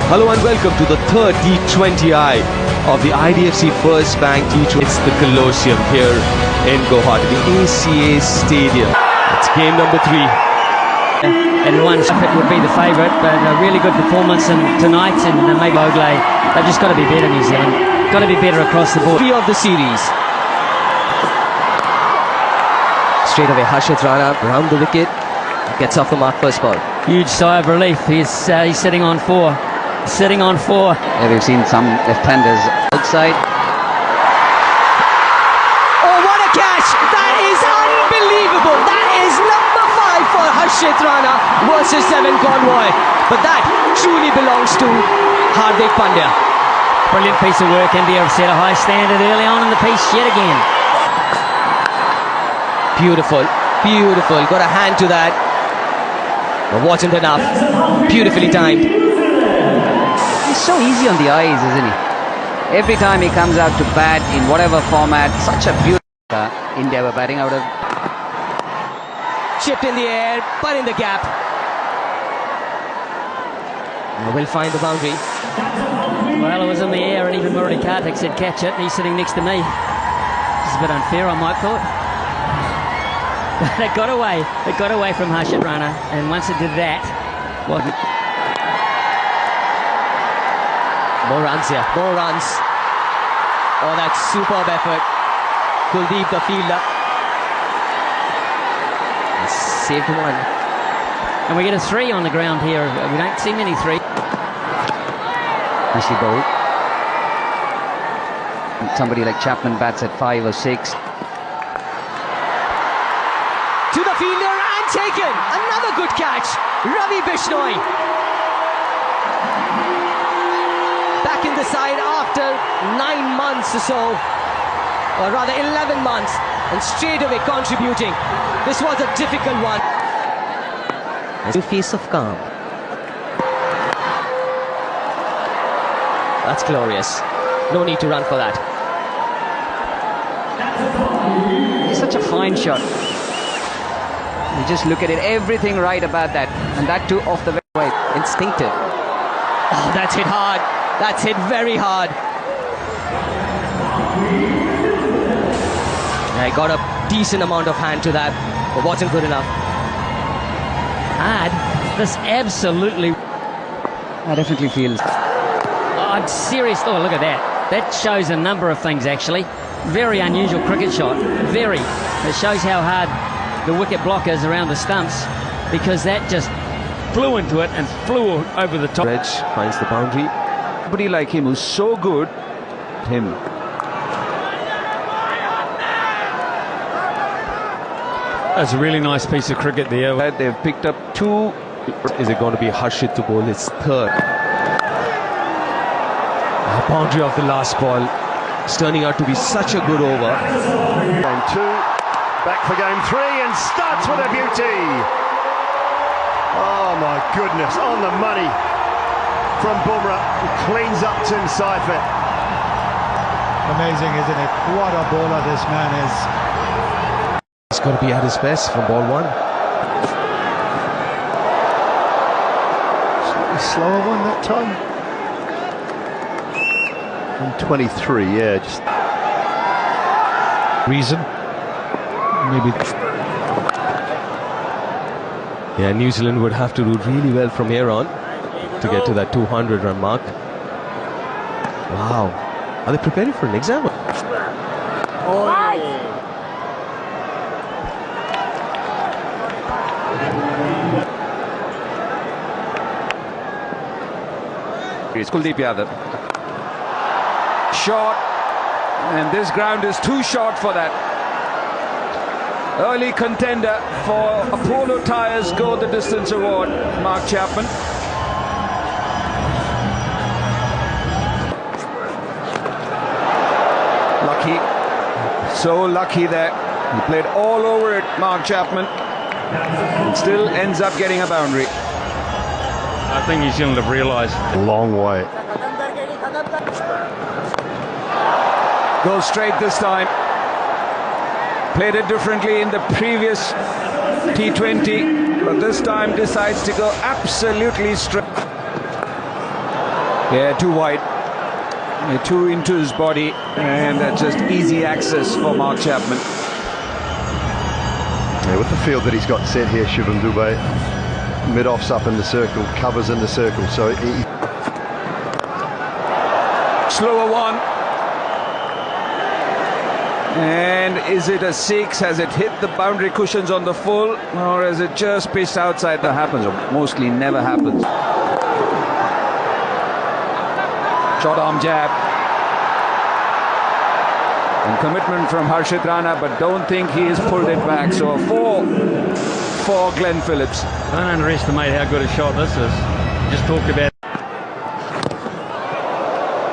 Hello and welcome to the third T20I of the IDFC First Bank T20. It's the Colosseum here in Guwahati, the ACA Stadium. It's game number 3. Everyone it would be the favourite, but a really good performance tonight, and maybe Ogle. They've just got to be better, New Zealand. Got to be better across the board. 3 of the series. Straight away, Harshit Rana round the wicket, gets off the mark first ball. Huge sigh of relief. He's sitting on 4. Sitting on 4. Yeah, we've seen some left-handers outside. Oh, what a catch! That is unbelievable! That is number 5 for Harshit Rana versus 7 Convoy. But that truly belongs to Hardik Pandya. Brilliant piece of work. India have set a high standard early on in the piece yet again. Beautiful, beautiful. Got a hand to that. But wasn't enough. Beautifully timed. He's so easy on the eyes, isn't he? Every time he comes out to bat in whatever format, such a beautiful India were batting out of. Chipped in the air, but in the gap. Will find the boundary. Well, it was in the air, and even Murali Karthik said catch it, and he's sitting next to me. It's a bit unfair, I might thought. But it got away. It got away from Harshit Rana, and once it did that, well, more runs here, more runs. Oh, that superb effort. Kuldeep, the fielder, saved one. and we get a 3 on the ground here. We don't see many 3. Nicely bowled. Somebody like Chapman bats at 5 or 6. To the fielder and taken. Another good catch. Ravi Bishnoi. Back in the side after 9 months or so, or rather 11 months, and straight away contributing. This was a difficult one. A face of calm. That's glorious. No need to run for that. It's such a fine shot. You just look at it, everything right about that, and that too off the way. Instinctive. Oh, that's hit hard. That's hit very hard. I got a decent amount of hand to that, but wasn't good enough. Hard. This absolutely. I definitely feel. Oh, serious. Oh, look at that. That shows a number of things, actually. Very unusual cricket shot. Very. It shows how hard the wicket block is around the stumps, because that just flew into it and flew over the top. Reg finds the boundary. Somebody like him who's so good. Him. That's a really nice piece of cricket there. They've picked up 2. Is it going to be Harshit to bowl his 3rd? Boundary of the last ball. It's turning out to be such a good over. Game 2, back for game 3, and starts with a beauty. Oh my goodness, on the money from Bumrah, who cleans up Tim Seifert. Amazing, isn't it? What a bowler this man is. He's got to be at his best from ball 1. Slightly slower one that time. And 23, yeah, just Reason? Maybe. Yeah, New Zealand would have to do really well from here on to get to that 200 run mark. Wow. Are they preparing for an exam? It's Kuldeep Yadav. Short, and this ground is too short for that. Early contender for Apollo Tyres Go the Distance Award, Mark Chapman. Lucky, so lucky there. He played all over it, Mark Chapman, and still ends up getting a boundary. I think New Zealand have realised. a long way. Goes straight this time. Played it differently in the previous T20, but this time decides to go absolutely straight. Yeah, too wide. Too into his body, and that's just easy access for Mark Chapman. Yeah, with the field that he's got set here, Shivam Dubey, mid-off's up in the circle, covers in the circle, so he... Slower one. And is it a 6? Has it hit the boundary cushions on the full, or has it just pitched outside? That happens, or mostly never happens. Short arm jab. And commitment from Harshit Rana, but don't think he has pulled it back. So a 4 for Glenn Phillips. Don't underestimate how good a shot this is. Just talked about.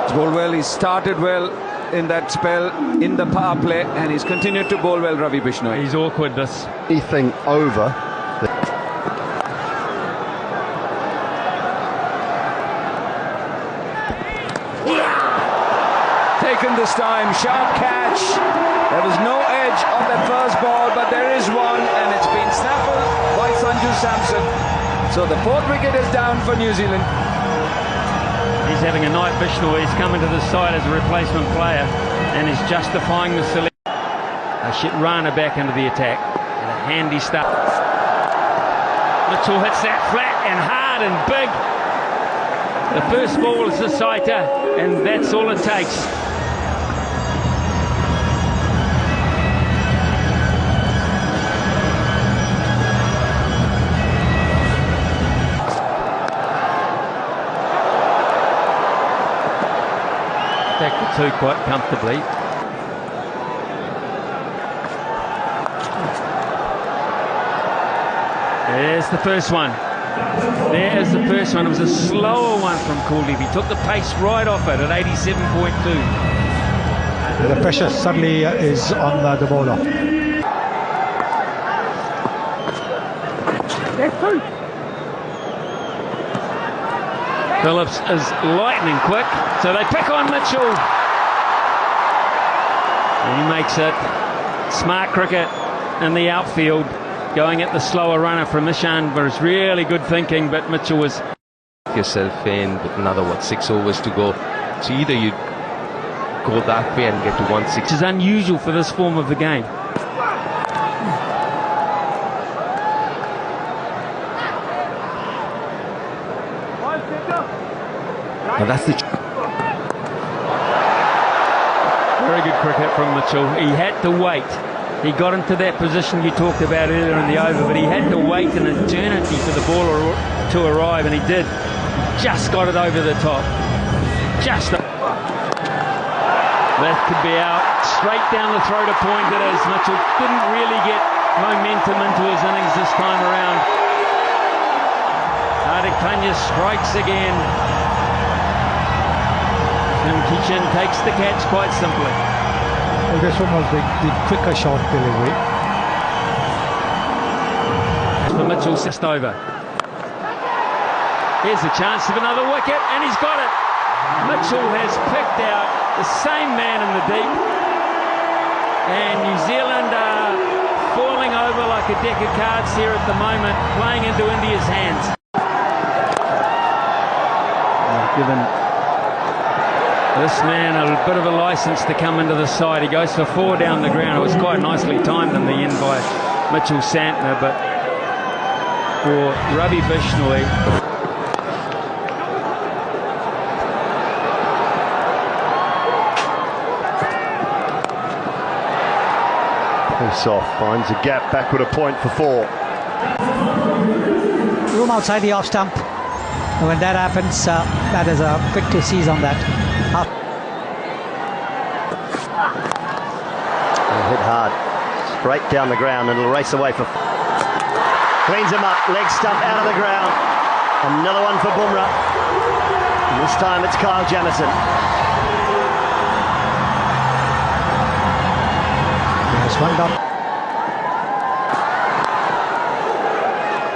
He's bowled well. He started well in that spell in the power play, and he's continued to bowl well, Ravi Bishnoi. He's awkward, this. Anything over... Taken this time, sharp catch. There was no edge on that first ball, but there is one, and it's been snaffled by Sanju Samson. So the 4th wicket is down for New Zealand. He's having a night, Bishnoi. He's coming to the side as a replacement player and is justifying the selection. Harshit Rana back into the attack. And a handy start. Mitchell hits that flat and hard and big. The first ball is the sighter, and that's all it takes. Back to 2 quite comfortably. There's the first one. There's the first one. It was a slower one from Kuldeep. He took the pace right off it at 87.2. The pressure suddenly is on the bowler. Phillips is lightning quick, so they pick on Mitchell. And he makes it. Smart cricket in the outfield, going at the slower runner from Ishan, but it's really good thinking, but Mitchell was... Yourself in with another, 6 overs to go. So either you go that way and get to 160. Which is unusual for this form of the game. But that's the... Very good cricket from Mitchell. He had to wait. He got into that position you talked about earlier in the over, but he had to wait an eternity for the ball to arrive, and he did. He just got it over the top. Just... That could be out. Straight down the throat of point it is. Mitchell didn't really get momentum into his innings this time around. Hardik Pandya strikes again. And Kishan takes the catch quite simply. Well, this one was the quicker shot delivery. For Mitchell, just over. Here's a chance of another wicket, and he's got it. Mitchell has picked out the same man in the deep, and New Zealand are falling over like a deck of cards here at the moment, playing into India's hands. Given this man a bit of a license to come into the side. He goes for 4 down the ground. It was quite nicely timed in the end by Mitchell Santner, but for Ravi Bishnoi, Soft finds a gap back with a point for 4. Room outside the off stump. And when that happens, that is a quick to seize on that. Hit hard, straight down the ground, and it'll race away for... Cleans him up, leg stump out of the ground. Another one for Bumrah. And this time it's Kyle Jamieson. There's one done.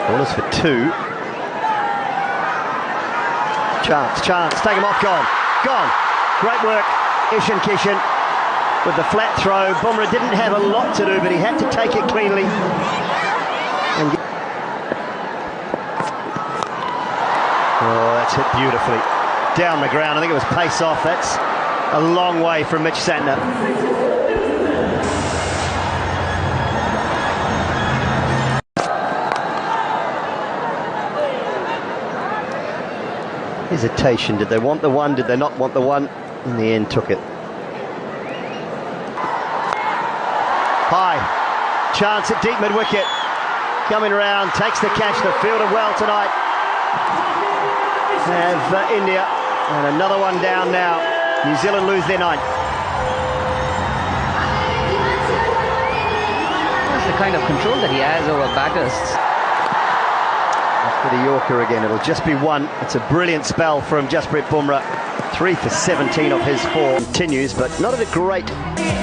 Ball is for 2. Chance, take him off, gone. Great work, Ishan Kishan with the flat throw. Bumrah didn't have a lot to do, but he had to take it cleanly. Oh, that's hit beautifully. down the ground. I think it was pace off. That's a long way from Mitch Santner. Hesitation. Did they want the one? Did they not want the one? In the end, took it. High. Chance at deep mid-wicket. Coming around, takes the catch. They've fielded well tonight. Have India. And another one down now. New Zealand lose their ninth. That's the kind of control that he has over batters. For the Yorker again, it'll just be one. It's a brilliant spell from Jasprit Bumrah. 3 for 17 of his 4. Continues, but not at a great.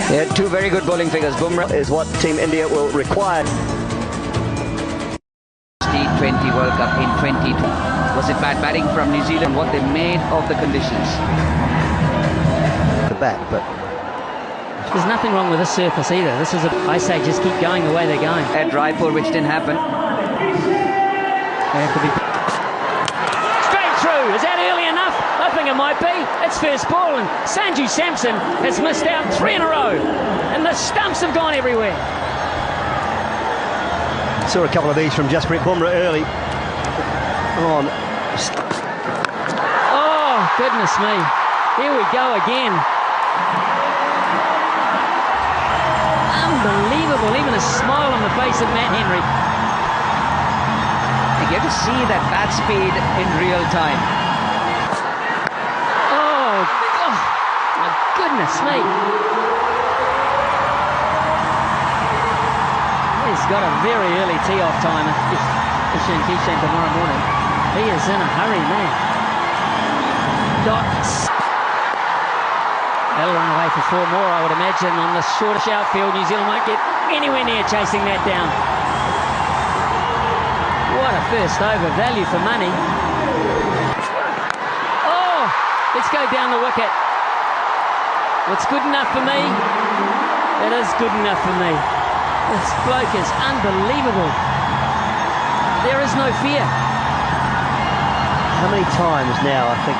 They had two very good bowling figures. Bumrah Is what Team India will require. T20 World Cup in 2020. Was it bad batting from New Zealand? What they made of the conditions? The bat, but There's nothing wrong with this surface either. This is I say just keep going the way they're going. At Raipur, which didn't happen. They have to be straight through. Is that early enough? I think it might be. It's first ball, and Sanju Samson has missed out 3 in a row, and the stumps have gone everywhere. saw a couple of these from Jasprit Bumrah early on. Oh, goodness me. Here we go again. Unbelievable. Even a smile on the face of Matt Henry. You get to see that bat speed in real time. Oh, my goodness me. He's got a very early tee-off time if Ishan Kishan tomorrow morning. He is in a hurry, man. Dots. They'll run away for 4 more, I would imagine, on the shortish outfield. New Zealand won't get anywhere near chasing that down. What a first over, value for money. Oh, let's go down the wicket. What's good enough for me? It is good enough for me. This bloke is unbelievable. There is no fear. How many times now, I think?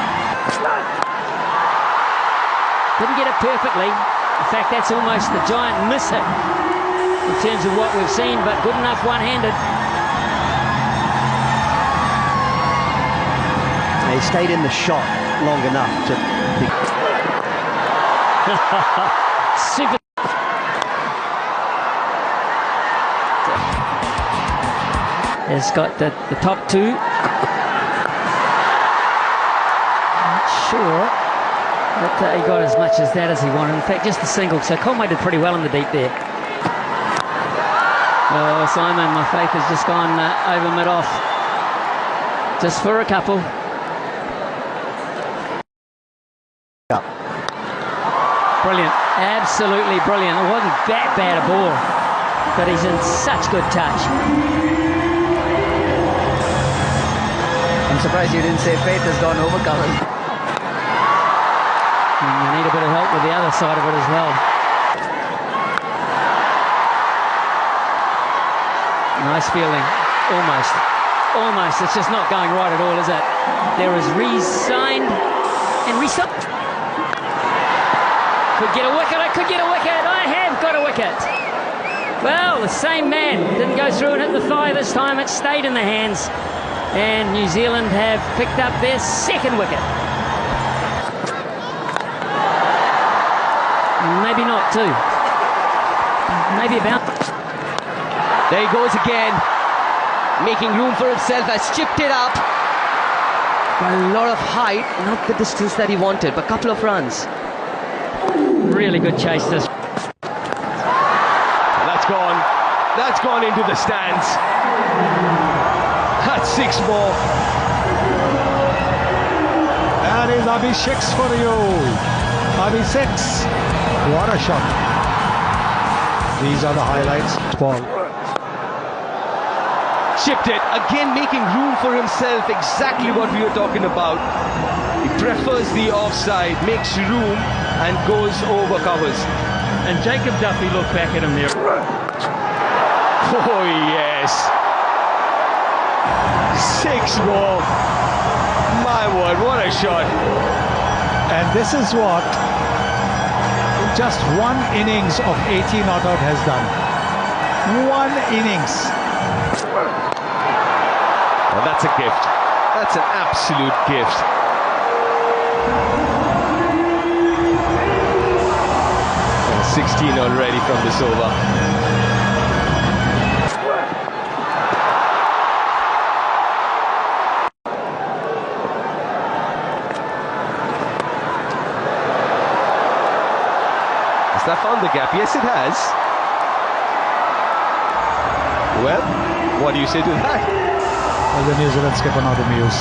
Didn't get it perfectly. In fact, that's almost the giant miss hit in terms of what we've seen, but good enough one-handed. He stayed in the shot long enough to be... Super. He's got the top 2. Not sure that he got as much as that as he wanted. In fact, just a single. So Conway did pretty well in the deep there. Oh, Simon, my faith has just gone over mid-off. Just for a couple. Brilliant, absolutely brilliant. It wasn't that bad a ball, but he's in such good touch. I'm surprised you didn't say faith has gone over covers. And you need a bit of help with the other side of it as well. Nice fielding, almost. Almost, it's just not going right at all, is it? There is re-signed and re-signed. Could get a wicket, I could get a wicket, I have got a wicket. Well, the same man didn't go through and hit the thigh this time, it stayed in the hands. And New Zealand have picked up their 2nd wicket. Maybe not 2. Maybe about. There he goes again, making room for himself, has chipped it up. Got a lot of height, not the distance that he wanted, but a couple of runs. Really good chase this. That's gone into the stands. That's 6 more. That is Abhishek's for you. Abhishek's. What a shot. These are the highlights. Ball. Chipped it, again making room for himself, exactly what we were talking about. He prefers the offside, makes room and goes over covers. And Jacob Duffy looked back at him there. Oh yes. 6 more. My word. word, what a shot. And this is what just one innings of 80 not out has done. One innings. And that's a gift. That's an absolute gift. And 16 already from this over. Has that found the gap? Yes, it has. Well, what do you say to that? Well, the New Zealand skipper not amused.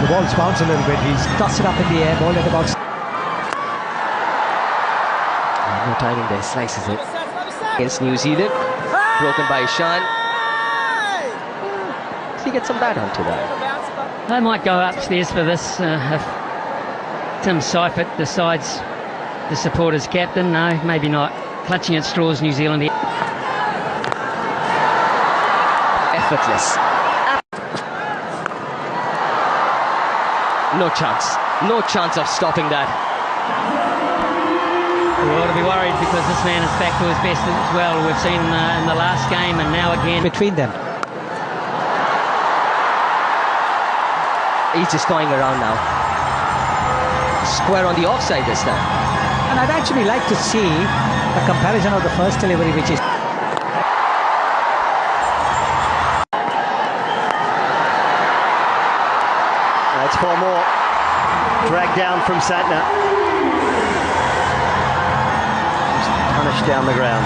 The ball's bounced a little bit. He's Tossed it up in the air, ball at about. No timing there, slices it. Against New Zealand. Broken by Ishan. So he gets some bat onto that. They might go upstairs for this if Tim Seifert decides to support his captain. No, maybe not. Clutching at straws, New Zealand here. Effortless. No chance. No chance of stopping that. We ought to be worried because this man is back to his best as well. We've seen in the last game and now again. Between them. He's just toying around now. Square on the offside this time. And I'd actually like to see a comparison of the first delivery, which is. That's 4 more. Dragged down from Santner. Just punished down the ground.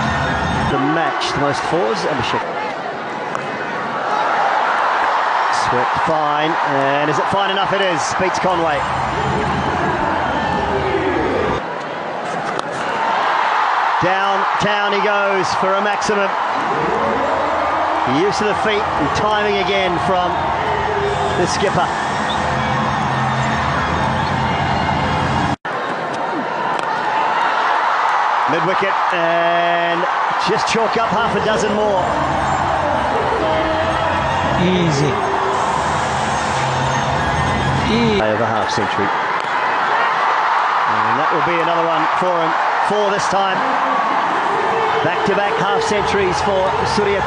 The match, the most fours, Abhishek. Swept fine, and is it fine enough? It is. Beats Conway. Downtown he goes for a maximum. Use of the feet and timing again from the skipper. Mid-wicket and just chalk up half a dozen more. Easy. Over half century. And that will be another one for him. 4 this time. Back-to-back half centuries for Surya.